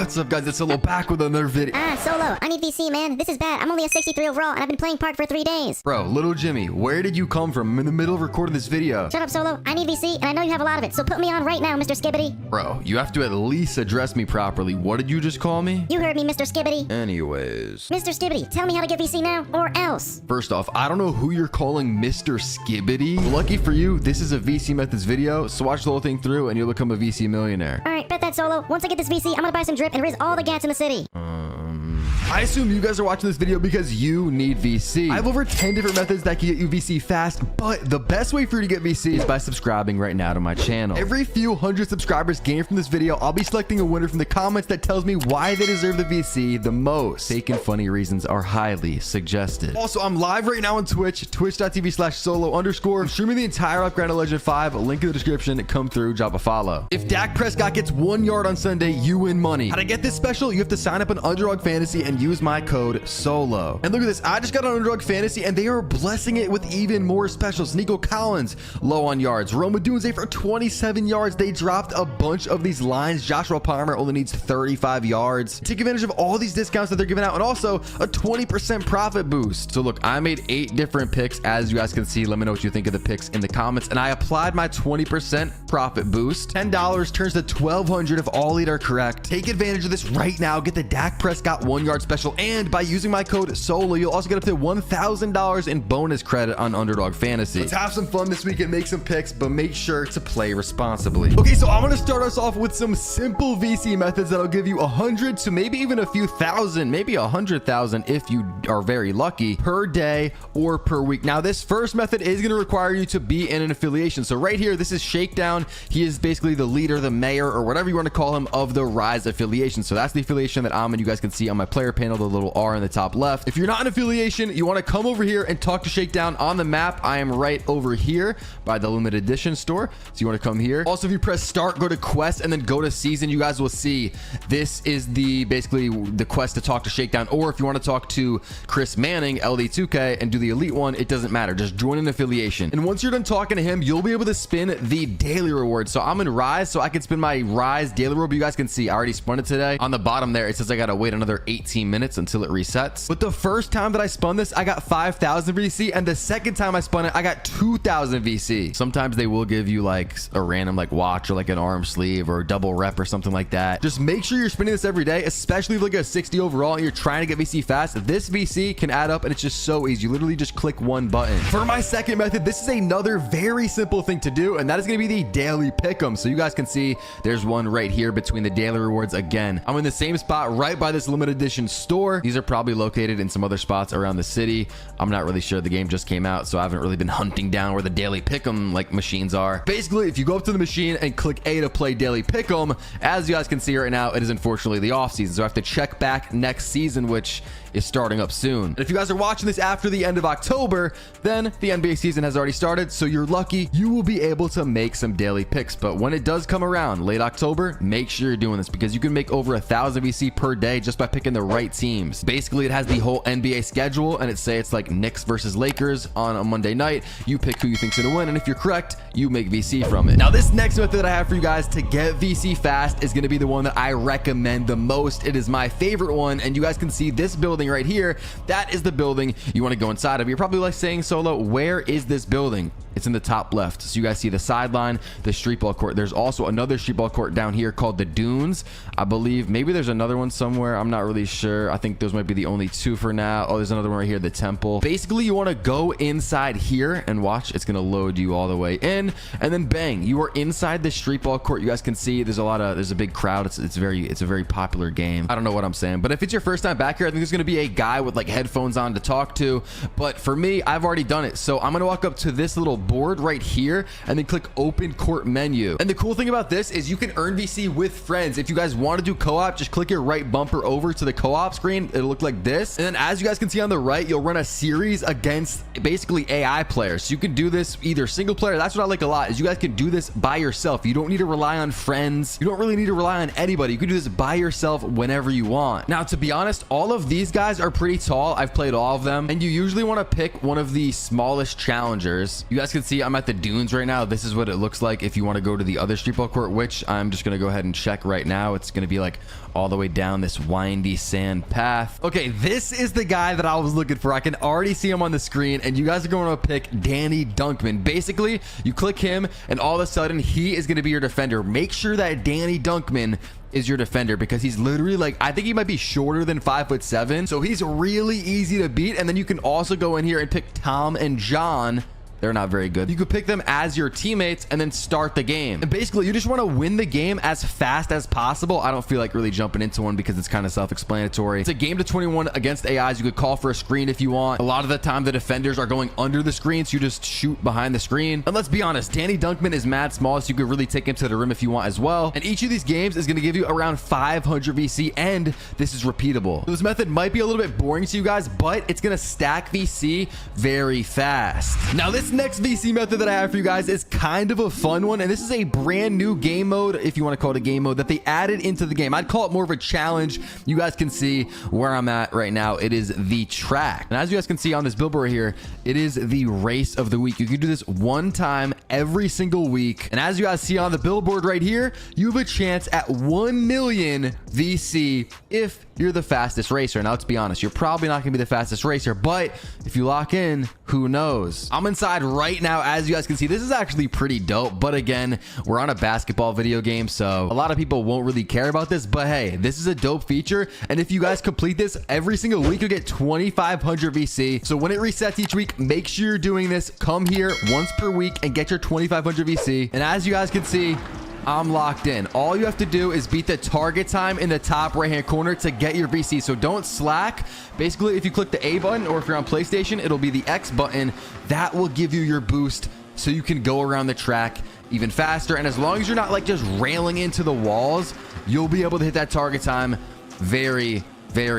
What's up, guys? It's Solo back with another video. Solo, I need VC, man. This is bad. I'm only a 63 overall, and I've been playing Park for 3 days. Bro, little Jimmy, where did you come from? I'm in the middle of recording this video. Shut up, Solo. I need VC, and I know you have a lot of it, so put me on right now, Mr. Skibbity. Bro, you have to at least address me properly. What did you just call me? You heard me, Mr. Skibbity. Anyways. Mr. Skibbity, tell me how to get VC now, or else. First off, I don't know who you're calling Mr. Skibbity. But lucky for you, this is a VC Methods video, so watch the whole thing through and you'll become a VC millionaire. Alright, bet that, Solo. Once I get this VC, I'm gonna buy some drip and riz all the gats in the city. I assume you guys are watching this video because you need VC. I have over 10 different methods that can get you VC fast, but the best way for you to get VC is by subscribing right now to my channel. Every few hundred subscribers gained from this video, I'll be selecting a winner from the comments that tells me why they deserve the VC the most. Fake and funny reasons are highly suggested. Also, I'm live right now on Twitch, twitch.tv/solo_. I'm streaming the entire Upgrade Legend 5. Link in the description. Come through, drop a follow. If Dak Prescott gets 1 yard on Sunday, you win money. How to get this special? You have to sign up on Underdog Fantasy and use my code SOLO. And look at this. I just got on Underdog Fantasy and they are blessing it with even more specials. Nico Collins, low on yards. Roma Dunze for 27 yards. They dropped a bunch of these lines. Joshua Palmer only needs 35 yards. Take advantage of all these discounts that they're giving out and also a 20% profit boost. So look, I made 8 different picks. As you guys can see, let me know what you think of the picks in the comments. And I applied my 20% profit boost. $10 turns to $1,200 if all 8 are correct. Take advantage of this right now. Get the Dak Prescott 1 yard special. And by using my code SOLO, you'll also get up to $1,000 in bonus credit on Underdog Fantasy. Let's have some fun this week and make some picks, but make sure to play responsibly. Okay, so I'm going to start us off with some simple VC methods that'll give you 100 to maybe even a few thousand, maybe 100,000 if you are very lucky, per day or per week. Now, this first method is going to require you to be in an affiliation. So right here, this is Shakedown. He is basically the leader, the mayor, or whatever you want to call him, of the Rise affiliation. So that's the affiliation that I'm in. You guys can see on my player panel, the little R in the top left. If you're not an affiliation, you want to come over here and talk to Shakedown on the map. I am right over here by the limited edition store. So you want to come here. Also, if you press start, go to quest and then go to season, you guys will see this is basically the quest to talk to Shakedown. Or if you want to talk to Chris Manning, LD2K, and do the elite one, it doesn't matter. Just join an affiliation. And once you're done talking to him, you'll be able to spin the daily reward. So I'm in Rise, so I can spin my Rise daily reward. But you guys can see I already spun it today. On the bottom there, it says I got to wait another 18 minutes until it resets. But the first time that I spun this, I got 5,000 VC, and the second time I spun it, I got 2,000 VC. Sometimes they will give you like a random like watch or like an arm sleeve or a double rep or something like that. Just make sure you're spinning this every day, especially if like a 60 overall and you're trying to get VC fast. This VC can add up and it's just so easy. You literally just click one button. For my second method, this is another very simple thing to do, and that is going to be the daily pick'em. So you guys can see there's one right here between the daily rewards. Again, I'm in the same spot right by this limited edition store. These are probably located in some other spots around the city. I'm not really sure. The game just came out, so I haven't really been hunting down where the daily pick'em like machines are. Basically, if you go up to the machine and click A to play daily pick'em, as you guys can see right now, it is unfortunately the off season, so I have to check back next season, which is starting up soon. And if you guys are watching this after the end of October, then the NBA season has already started, so you're lucky. You will be able to make some daily picks. But when it does come around late October, make sure you're doing this because you can make over 1,000 VC per day just by picking the right teams. Basically, it has the whole NBA schedule, and it's like Knicks versus Lakers on a Monday night. You pick who you think's gonna win, and if you're correct, you make VC from it. Now, this next method that I have for you guys to get VC fast is gonna be the one that I recommend the most. It is my favorite one, and you guys can see this building right here. That is the building you want to go inside of. You're probably like saying, Solo, where is this building? It's in the top left. So you guys see the sideline, the street ball court. There's also another street ball court down here called the Dunes. I believe maybe there's another one somewhere. I'm not really sure. I think those might be the only 2 for now. Oh, there's another one right here, the Temple. Basically, you want to go inside here and watch. It's going to load you all the way in, and then bang, you are inside the street ball court. You guys can see there's a big crowd. It's a very popular game. I don't know what I'm saying, but if it's your first time back here, I think there's going to be a guy with like headphones on to talk to. But for me, I've already done it. So I'm going to walk up to this little board right here and then click open court menu. And the cool thing about this is you can earn VC with friends. If you guys want to do co-op, just click your right bumper over to the co-op screen. It'll look like this. And then as you guys can see on the right, you'll run a series against basically AI players. So you can do this either single player. That's what I like a lot, is you guys can do this by yourself. You don't need to rely on friends. You don't really need to rely on anybody. You can do this by yourself whenever you want. Now, to be honest, all of these guys are pretty tall. I've played all of them, and you usually want to pick one of the smallest challengers. You guys can can see, I'm at the dunes right now. This is what it looks like if you want to go to the other street ball court, which I'm just going to go ahead and check right now. It's going to be like all the way down this windy sand path. Okay, this is the guy that I was looking for. I can already see him on the screen, and you guys are going to pick Danny Dunkman. Basically, you click him, and all of a sudden, he is going to be your defender. Make sure that Danny Dunkman is your defender, because he's literally like, I think he might be shorter than 5'7", so he's really easy to beat. And then you can also go in here and pick Tom and John. They're not very good. You could pick them as your teammates and then start the game. And basically, you just want to win the game as fast as possible. I don't feel like really jumping into one because it's kind of self-explanatory. It's a game to 21 against AIs. You could call for a screen if you want. A lot of the time, the defenders are going under the screen, so you just shoot behind the screen. And let's be honest, Danny Dunkman is mad small, so you could really take him to the rim if you want as well. And each of these games is going to give you around 500 VC, and this is repeatable. So this method might be a little bit boring to you guys, but it's going to stack VC very fast. Now, this next VC method that I have for you guys is kind of a fun one, and this is a brand new game mode, if you want to call it a game mode, that they added into the game. I'd call it more of a challenge. You guys can see where I'm at right now. It is the track, and as you guys can see on this billboard here, it is the race of the week. You can do this one time every single week, and as you guys see on the billboard right here, you have a chance at 1 million VC if you're the fastest racer. Now, let's be honest, you're probably not gonna be the fastest racer, but if you lock in, who knows? I'm inside right now. As you guys can see, this is actually pretty dope, but again, we're on a basketball video game, so a lot of people won't really care about this, but hey, this is a dope feature. And if you guys complete this every single week, you'll get 2,500 VC. So when it resets each week, make sure you're doing this. Come here once per week and get your 2,500 VC. And as you guys can see, I'm locked in. All you have to do is beat the target time in the top right hand corner to get your VC. So don't slack. Basically, if you click the A button, or if you're on PlayStation, it'll be the X button. That will give you your boost so you can go around the track even faster. And as long as you're not like just railing into the walls, you'll be able to hit that target time very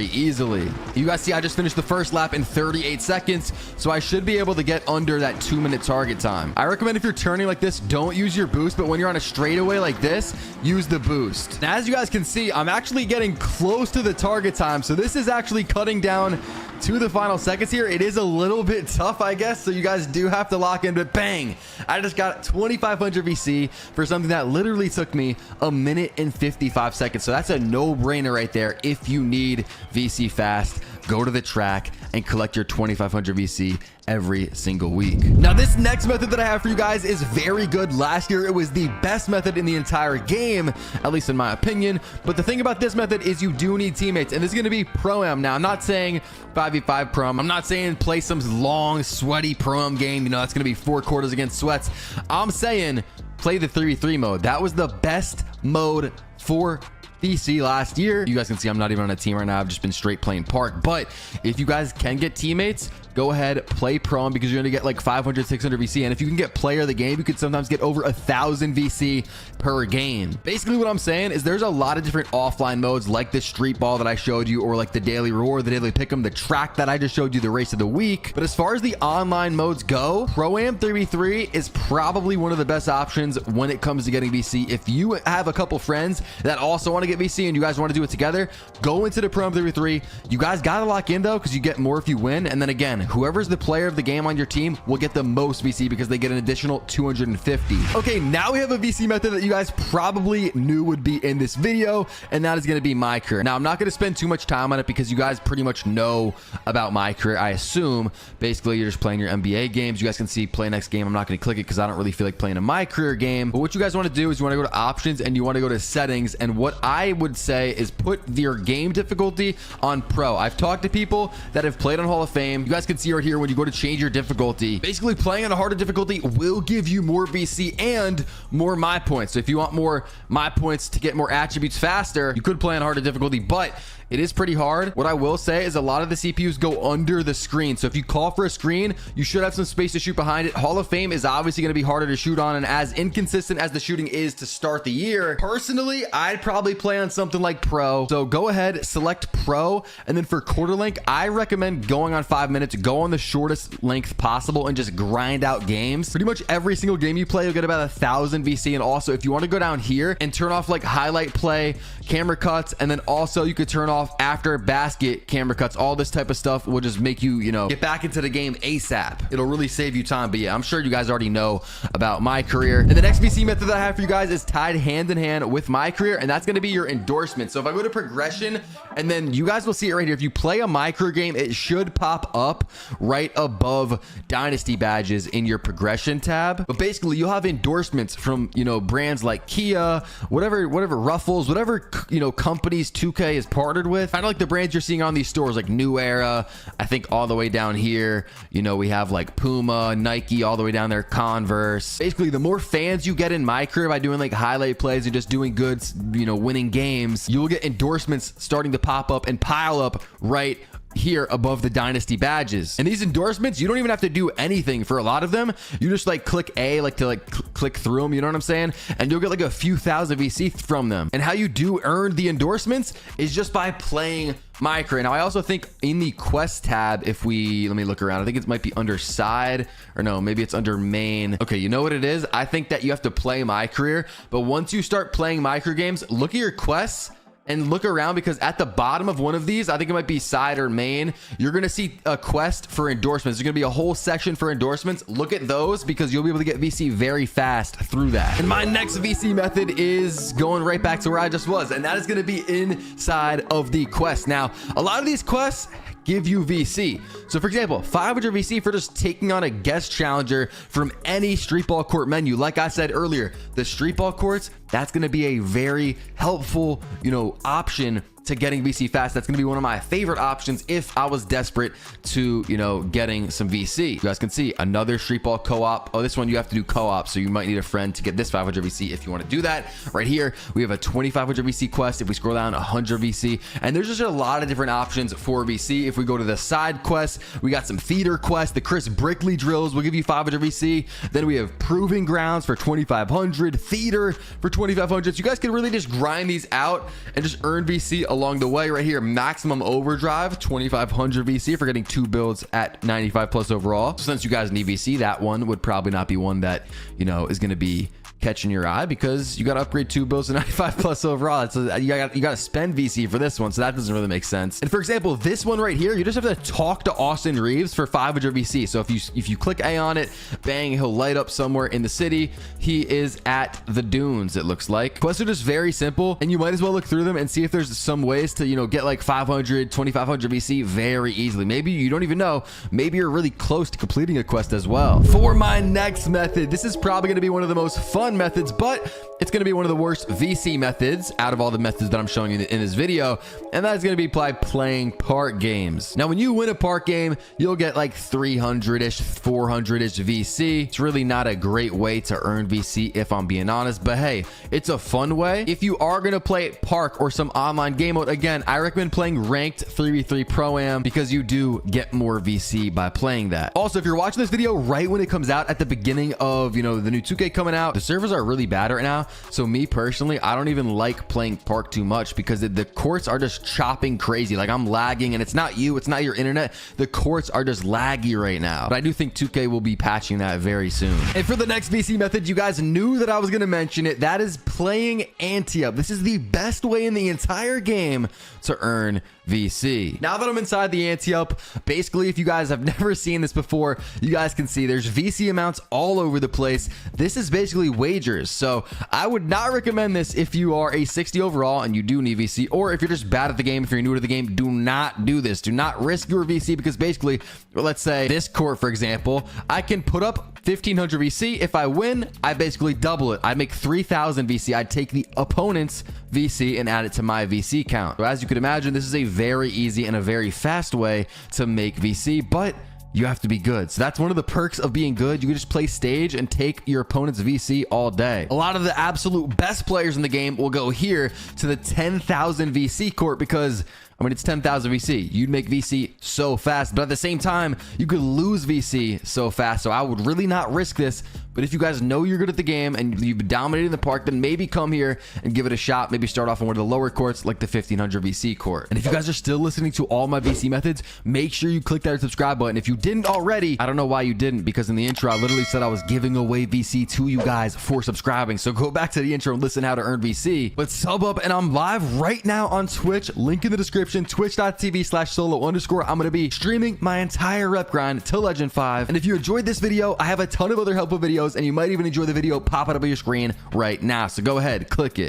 easily. You guys see, I just finished the first lap in 38 seconds, so I should be able to get under that 2-minute target time. I recommend if you're turning like this, don't use your boost, but when you're on a straightaway like this, use the boost. And as you guys can see, I'm actually getting close to the target time, so this is actually cutting down to the final seconds here. It is a little bit tough, I guess, so you guys do have to lock in, but bang, I just got 2,500 VC for something that literally took me 1 minute and 55 seconds. So that's a no-brainer right there. If you need VC fast, go to the track and collect your 2,500 VC every single week. Now, this next method that I have for you guys is very good. Last year, it was the best method in the entire game, at least in my opinion. But the thing about this method is you do need teammates, and this is going to be Pro-Am. Now, I'm not saying 5v5 Pro-Am. I'm not saying play some long, sweaty Pro-Am game. You know, that's going to be 4 quarters against sweats. I'm saying play the 3v3 mode. That was the best mode for VC last year. You guys can see I'm not even on a team right now. I've just been straight playing park. But if you guys can get teammates, go ahead, play Pro, because you're gonna get like 500, 600 VC. And if you can get player of the game, you could sometimes get over 1,000 VC per game. Basically, what I'm saying is there's a lot of different offline modes, like the street ball that I showed you, or like the daily reward, the daily pick'em, the track that I just showed you, the race of the week. But as far as the online modes go, Pro-Am 3v3 is probably one of the best options when it comes to getting VC. If you have a couple friends that also want to get VC and you guys want to do it together, go into the Pro-Am 3v3. You guys gotta lock in though, because you get more if you win. And then again, whoever's the player of the game on your team will get the most VC, because they get an additional 250. Okay, now we have a VC method that you guys probably knew would be in this video, and that is going to be My Career. Now, I'm not going to spend too much time on it because you guys pretty much know about My Career, I assume. Basically, you're just playing your NBA games. You guys can see play next game. I'm not going to click it because I don't really feel like playing a My Career game. But what you guys want to do is you want to go to options and you want to go to settings. And what I would say is put your game difficulty on Pro. I've talked to people that have played on Hall of Fame. You guys can see right here when you go to change your difficulty, basically playing on a harder difficulty will give you more VC and more My Points. So if you want more My Points to get more attributes faster, you could play on harder difficulty, but it is pretty hard. What I will say is a lot of the CPUs go under the screen. So if you call for a screen, you should have some space to shoot behind it. Hall of Fame is obviously going to be harder to shoot on, and as inconsistent as the shooting is to start the year, personally, I'd probably play on something like Pro. So go ahead, select Pro, and then for quarter length, I recommend going on 5 minutes. Go on the shortest length possible and just grind out games. Pretty much every single game you play, you'll get about 1,000 VC. And also, if you want to go down here and turn off like highlight play, camera cuts, and then also you could turn off off after basket, camera cuts, all this type of stuff will just make you, you know, get back into the game ASAP. It'll really save you time. But yeah, I'm sure you guys already know about my career. And the next VC method that I have for you guys is tied hand in hand with my career, and that's going to be your endorsement. So if I go to progression, and then you guys will see it right here. If you play a my career game, it should pop up right above dynasty badges in your progression tab. But basically, you'll have endorsements from, you know, brands like Kia, whatever Ruffles, whatever, you know, companies 2K is partnered with. Kind of like the brands you're seeing on these stores, like New Era. I think all the way down here, you know, we have like Puma, Nike, all the way down there, Converse. Basically, the more fans you get in my career by doing like highlight plays and just doing good, you know, winning games, you will get endorsements starting to pop up and pile up right here above the dynasty badges. And these endorsements, you don't even have to do anything for a lot of them. You just like click A, like to like click through them, you know what I'm saying? And you'll get like a few thousand VC from them. And how you do earn the endorsements is just by playing my career. Now I also think in the quest tab, if we, let me look around, I think it might be under side, or no, maybe it's under main. Okay, you know what it is? I think that you have to play my career, but once you start playing my career games, look at your quests and look around, because at the bottom of one of these, I think it might be side or main, you're going to see a quest for endorsements. There's going to be a whole section for endorsements. Look at those, because you'll be able to get VC very fast through that. And my next VC method is going right back to where I just was, and that is going to be inside of the quest. Now, a lot of these quests give you VC. So for example, 500 VC for just taking on a guest challenger from any street ball court menu. Like I said earlier, the street ball courts, that's going to be a very helpful, you know, option to getting VC fast. That's going to be one of my favorite options if I was desperate to, you know, getting some VC. You guys can see another street ball co-op. Oh, this one you have to do co-op, so you might need a friend to get this 500 VC if you want to do that. Right here, we have a 2500 VC quest. If we scroll down, 100 VC, and there's just a lot of different options for VC. If we go to the side quest, we got some theater quests. The Chris Brickley drills will give you 500 VC. Then we have proving grounds for 2500, theater for 2500. So you guys can really just grind these out and just earn VC along the way. Right here, maximum overdrive, 2500 VC for getting 2 builds at 95 plus overall. So since you guys need VC, that one would probably not be one that, you know, is going to be catching your eye, because you got to upgrade 2 builds to 95 plus overall. So you got to spend VC for this one, so that doesn't really make sense. And for example, this one right here, you just have to talk to Austin Reeves for 500 VC. So if you click A on it, bang, he'll light up somewhere in the city. He is at the dunes, it looks like. Quests are just very simple, and you might as well look through them and see if there's some ways to, you know, get like 500, 2500 VC very easily. Maybe you don't even know. Maybe you're really close to completing a quest as well. For my next method, this is probably going to be one of the most fun methods, but it's going to be one of the worst VC methods out of all the methods that I'm showing you in this video, and that is going to be by playing park games. Now, when you win a park game, you'll get like 300-ish, 400-ish VC. It's really not a great way to earn VC, if I'm being honest, but hey, it's a fun way. If you are going to play park or some online game mode, again, I recommend playing ranked 3v3 Pro-Am, because you do get more VC by playing that. Also, if you're watching this video right when it comes out at the beginning of, you know, the new 2K coming out, the servers are really bad right now. So me personally, I don't even like playing park too much, because the courts are just chopping crazy. Like, I'm lagging, and it's not you, it's not your internet. The courts are just laggy right now. But I do think 2K will be patching that very soon. And for the next VC method, you guys knew that I was going to mention it. That is playing ante-up. This is the best way in the entire game to earn VC. Now that I'm inside the ante-up, basically, if you guys have never seen this before, you guys can see there's VC amounts all over the place. This is basically wagers. So I would not recommend this if you are a 60 overall and you do need VC, or if you're just bad at the game, if you're new to the game, do not do this. Do not risk your VC, because basically, let's say this court, for example, I can put up 1500 VC. If I win, I basically double it. I make 3000 VC. I'd take the opponent's VC and add it to my VC count. So as you can imagine, this is a very easy and a very fast way to make VC, but you have to be good. So that's one of the perks of being good. You can just play stage and take your opponent's VC all day. A lot of the absolute best players in the game will go here to the 10,000 VC court, because I mean, it's 10,000 VC. You'd make VC so fast, but at the same time, you could lose VC so fast. So I would really not risk this. But if you guys know you're good at the game and you've dominated the park, then maybe come here and give it a shot. Maybe start off on one of the lower courts like the 1500 VC court. And if you guys are still listening to all my VC methods, make sure you click that subscribe button. If you didn't already, I don't know why you didn't, because in the intro I literally said I was giving away VC to you guys for subscribing. So go back to the intro and listen how to earn VC. But sub up, and I'm live right now on Twitch. Link in the description, twitch.tv/solo_. I'm going to be streaming my entire rep grind till Legend 5. And if you enjoyed this video, I have a ton of other helpful videos, and you might even enjoy the video popping up on your screen right now. So go ahead, click it.